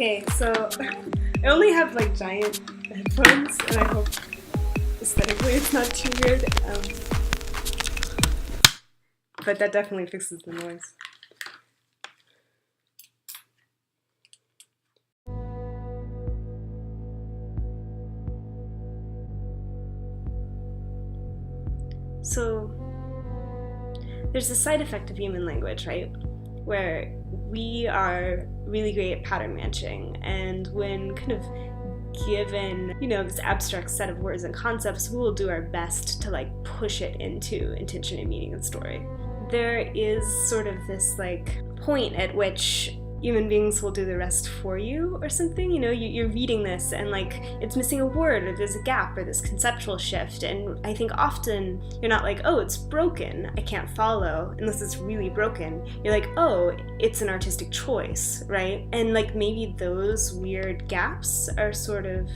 Okay, so I only have like giant headphones, and I hope aesthetically it's not too weird. But that definitely fixes the noise. So there's a side effect of human language, right? Where we are really great at pattern matching, and when kind of given, this abstract set of words and concepts, we will do our best to like push it into intention and meaning and story. There is sort of this like point at which human beings will do the rest for you or something. You're reading this and like it's missing a word, or there's a gap, or this conceptual shift, and I think often you're not like, oh, it's broken, I can't follow, unless it's really broken. You're like, oh, it's an artistic choice, right? And like maybe those weird gaps are sort of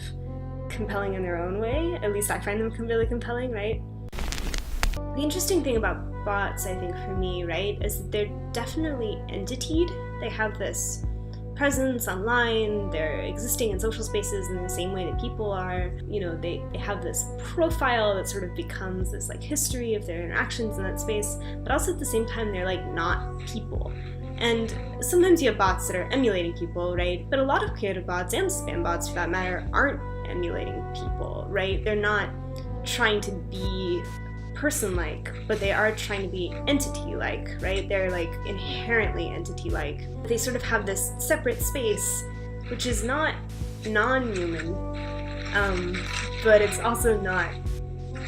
compelling in their own way. At least I find them really compelling, right? The interesting thing about bots, I think, for me, right, is that they're definitely entitied. They have this presence online, they're existing in social spaces in the same way that people are. They have this profile that sort of becomes this like history of their interactions in that space, but also at the same time they're like not people. And sometimes you have bots that are emulating people, right? But a lot of creative bots, and spam bots for that matter, aren't emulating people, right? They're not trying to be person-like, but they are trying to be entity-like, right? They're like inherently entity-like. They sort of have this separate space, which is not non-human, but it's also not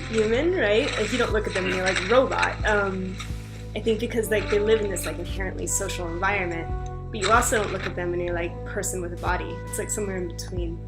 human, right? Like you don't look at them and you're like robot. I think because like they live in this like inherently social environment, but you also don't look at them and you're like person with a body. It's like somewhere in between.